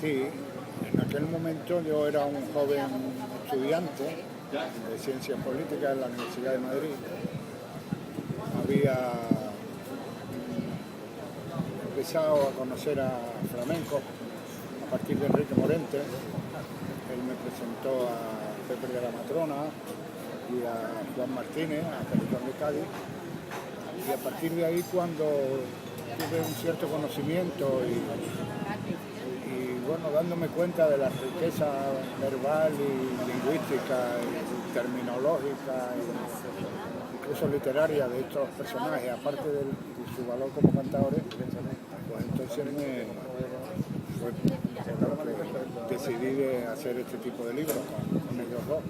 Sí, en aquel momento yo era un joven estudiante de Ciencias Políticas en la Universidad de Madrid. Había empezado a conocer a flamenco a partir de Enrique Morente. Él me presentó a Pepe de la Matrona y a Juan Martínez, a Pericón de Cádiz. Y a partir de ahí, cuando tuve un cierto conocimiento y bueno, dándome cuenta de la riqueza verbal y lingüística y terminológica e incluso literaria de estos personajes, aparte de su valor como cantadores, pues entonces decidí de hacer este tipo de libros con ellos dos.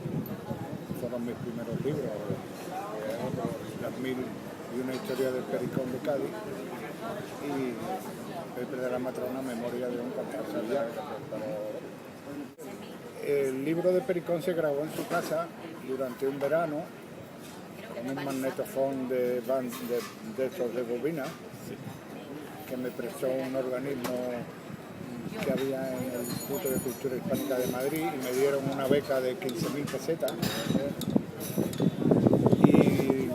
Fueron mis primeros libros, Las Mil y una historia del Pericón de Cádiz y Pepe de la Matrona, Memoria de un cantar sevillano. El libro de Pericón se grabó en su casa durante un verano con un magnetofón de estos de bobina que me prestó un organismo que había en el Instituto de Cultura Hispánica de Madrid y me dieron una beca de 15.000 pesetas. Y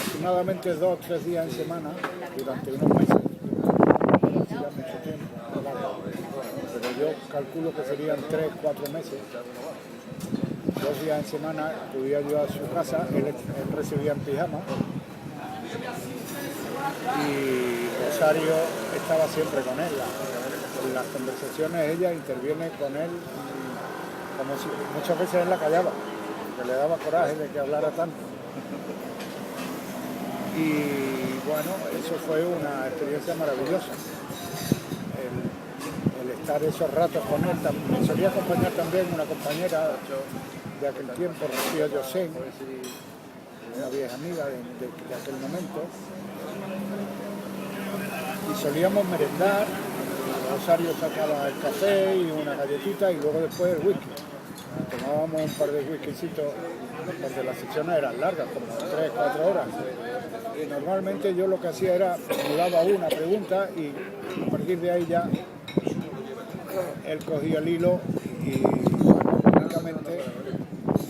aproximadamente 2 o 3 días en semana, durante unos meses, hacía mucho tiempo, pero yo calculo que serían 3 o 4 meses, 2 días en semana acudía yo a su casa, él recibía en pijama y Rosario estaba siempre con él. En las conversaciones ella interviene con él como si muchas veces él la callaba, que le daba coraje de que hablara tanto. Y bueno, eso fue una experiencia maravillosa. El estar esos ratos con él. Me solía acompañar también una compañera de aquel tiempo, Rocío Josén, una vieja amiga de aquel momento. Y solíamos merendar. Rosario sacaba el café y una galletita y luego después el whisky. Tomábamos un par de whiskycitos porque las sesiones eran largas, como 3 o 4 horas. Y normalmente yo lo que hacía era, formulaba una pregunta y a partir de ahí ya él cogía el hilo y bueno, prácticamente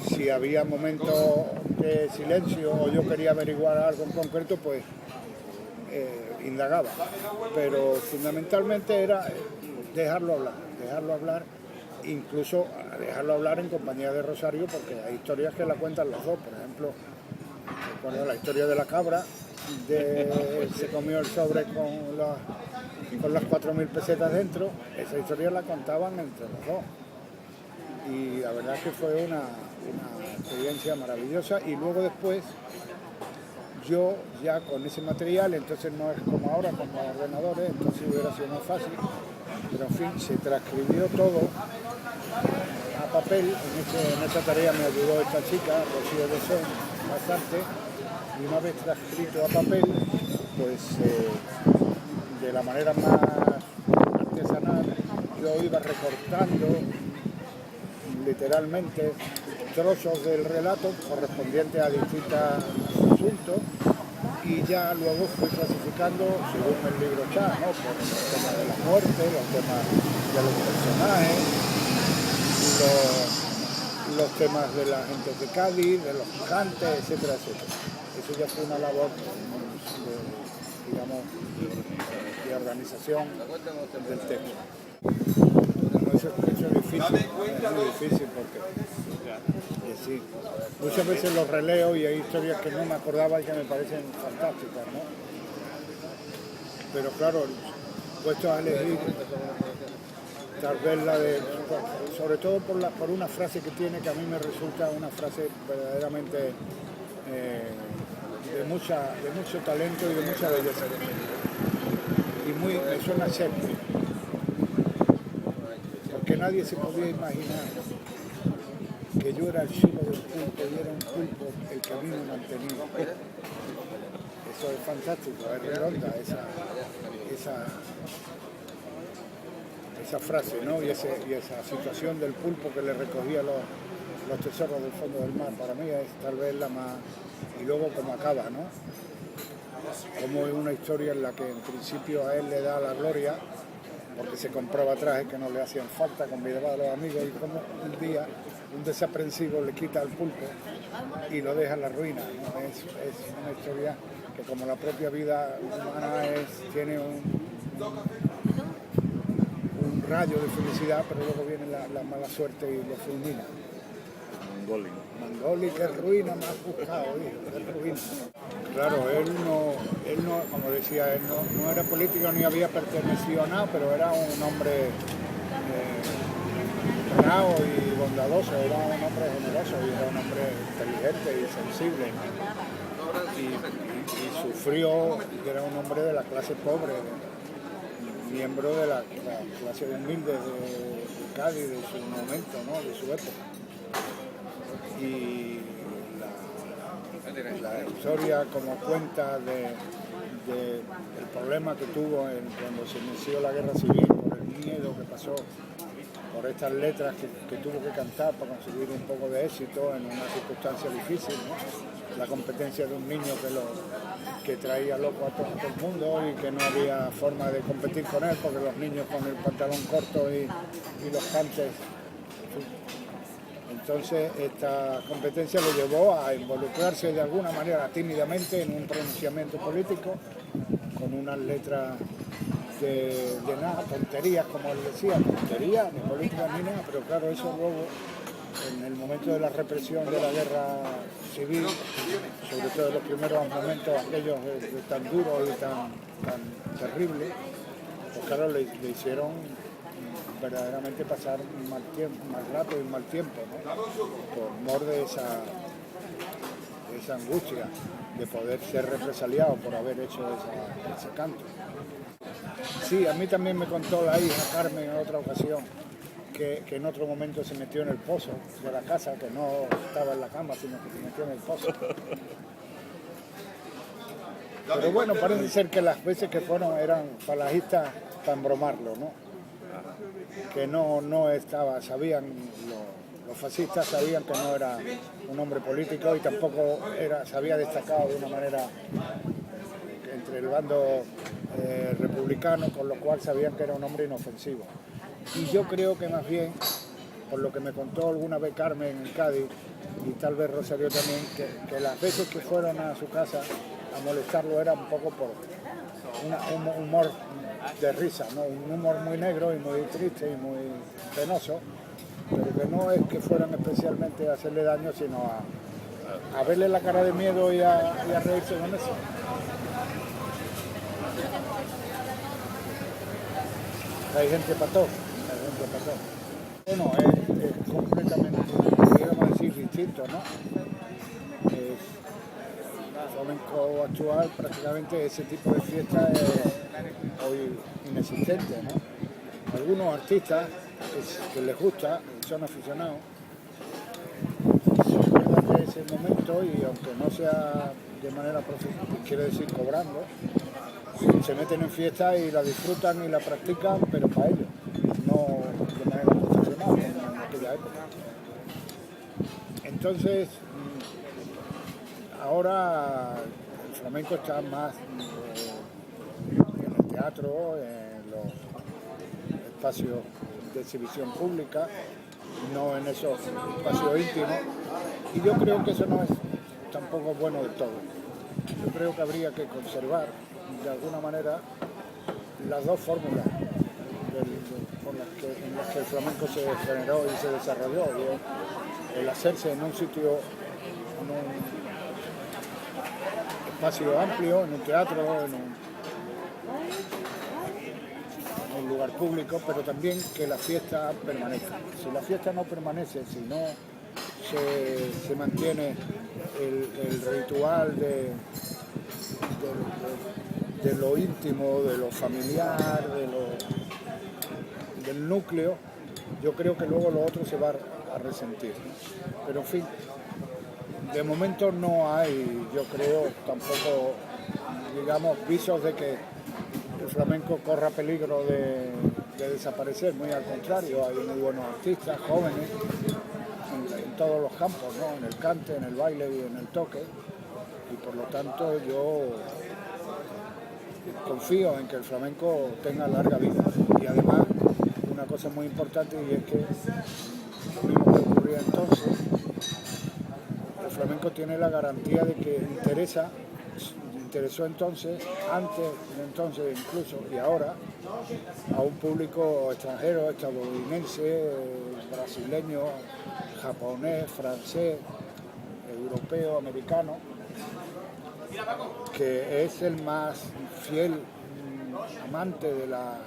si había momentos de silencio o yo quería averiguar algo en concreto, pues indagaba, pero fundamentalmente era dejarlo hablar, incluso dejarlo hablar en compañía de Rosario, porque hay historias que la cuentan los dos. Por ejemplo, recuerdo la historia de la cabra, se comió el sobre con las 4.000 pesetas dentro. Esa historia la contaban entre los dos y la verdad es que fue una experiencia maravillosa. Y luego después yo ya con ese material, entonces no es como ahora con los ordenadores, entonces hubiera sido más fácil, pero en fin, se transcribió todo a papel. En esa tarea me ayudó esta chica, Rocío de Son, bastante, y una vez transcrito a papel, pues de la manera más artesanal, yo iba recortando literalmente trozos del relato correspondientes a distintos asuntos y ya luego fui clasificando según el libro está, ¿no? Por los temas de la muerte, los temas de los personajes, los temas de la gente de Cádiz, de los gigantes, etcétera, etcétera. Eso ya fue una labor de organización del texto. Bueno, eso es difícil, es muy difícil porque sí, muchas veces los releo y hay historias que no me acordaba y que me parecen fantásticas, ¿no? Pero claro, puesto a elegir, tal vez la de, sobre todo por una frase que tiene, que a mí me resulta una frase verdaderamente de mucho talento y de mucha belleza. Y me suena a Shakespeare, porque nadie se podía imaginar que yo era el chico del pulpo y era un pulpo el que a mí me mantenía. Eso es fantástico, es redonda esa frase, ¿no? Y esa situación del pulpo que le recogía los tesoros del fondo del mar. Para mí es tal vez la más... Y luego como acaba, ¿no? Como es una historia en la que en principio a él le da la gloria porque se compraba trajes que no le hacían falta, convidaba a los amigos y como un día un desaprensivo le quita el pulpo y lo deja en la ruina, ¿no? Es una historia que, como la propia vida humana, tiene un rayo de felicidad, pero luego viene la mala suerte y lo fulmina. Mangoli, que ruina más buscado, que ruina. Claro, él no, como decía, él no era político ni había pertenecido a nada, pero era un hombre bravo y bondadoso, era un hombre generoso y era un hombre inteligente y sensible, ¿no? Y sufrió, era un hombre de la clase pobre, miembro de la clase humilde de Cádiz, de su momento, ¿no? De su época. Y la historia como cuenta del problema que tuvo cuando se inició la guerra civil, por el miedo que pasó, por estas letras que tuvo que cantar para conseguir un poco de éxito en una circunstancia difícil, ¿no? La competencia de un niño que traía loco a todo el mundo y que no había forma de competir con él, porque los niños con el pantalón corto y los cantes. Entonces esta competencia lo llevó a involucrarse de alguna manera tímidamente en un pronunciamiento político, con unas letras de nada, tonterías, como él decía, tonterías, ni políticas ni nada, pero claro, eso luego, en el momento de la represión de la guerra civil, sobre todo en los primeros momentos aquellos tan duros y tan terribles, pues claro, le hicieron verdaderamente pasar mal rato y mal tiempo, ¿no? Por mor de esa angustia de poder ser represaliado por haber hecho ese canto. Sí, a mí también me contó la hija Carmen en otra ocasión que en otro momento se metió en el pozo de la casa, que no estaba en la cama, sino que se metió en el pozo. Pero bueno, parece ser que las veces que fueron eran falajistas para embromarlo, ¿no? Que no estaba, sabían, los fascistas sabían que no era un hombre político y tampoco se había destacado de una manera entre el bando republicano, con lo cual sabían que era un hombre inofensivo. Y yo creo que más bien, por lo que me contó alguna vez Carmen en Cádiz, y tal vez Rosario también, que las veces que fueron a su casa a molestarlo era un poco por un humor de risa, ¿no? Un humor muy negro y muy triste y muy penoso, pero que no es que fueran especialmente a hacerle daño, sino a verle la cara de miedo y a reírse con eso. Hay gente para todo, Bueno, es completamente, podríamos decir, distinto, ¿no? El flamenco actual, prácticamente ese tipo de fiesta es hoy inexistente, ¿no? Algunos artistas que les gusta, son aficionados, se acuerdan de ese momento y aunque no sea de manera profesional, quiere decir cobrando, se meten en fiesta y la disfrutan y la practican, pero para ellos, no de manera profesional como en aquella época. Entonces, ahora el flamenco está más en el teatro, en los espacios de exhibición pública, no en esos espacios íntimos, y yo creo que eso no es tampoco bueno del todo. Yo creo que habría que conservar de alguna manera las dos fórmulas en las que el flamenco se generó y se desarrolló, el hacerse en un sitio, en un espacio amplio, en un teatro, en un lugar público, pero también que la fiesta permanezca. Si la fiesta no permanece, si no se mantiene el ritual de lo íntimo, de lo familiar, del núcleo, yo creo que luego lo otro se va a resentir. Pero en fin, de momento no hay, yo creo, tampoco, digamos, visos de que el flamenco corra peligro de desaparecer, muy al contrario, hay muy buenos artistas, jóvenes, en todos los campos, ¿no? En el cante, en el baile y en el toque, y por lo tanto yo confío en que el flamenco tenga larga vida. Y además, una cosa muy importante, y es que lo mismo que ocurría entonces, el flamenco tiene la garantía de que interesó entonces, antes de entonces incluso, y ahora, a un público extranjero, estadounidense, brasileño, japonés, francés, europeo, americano, que es el más fiel amante de la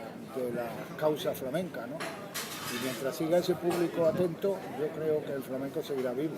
causa flamenca, ¿no? Y mientras siga ese público atento, yo creo que el flamenco seguirá vivo.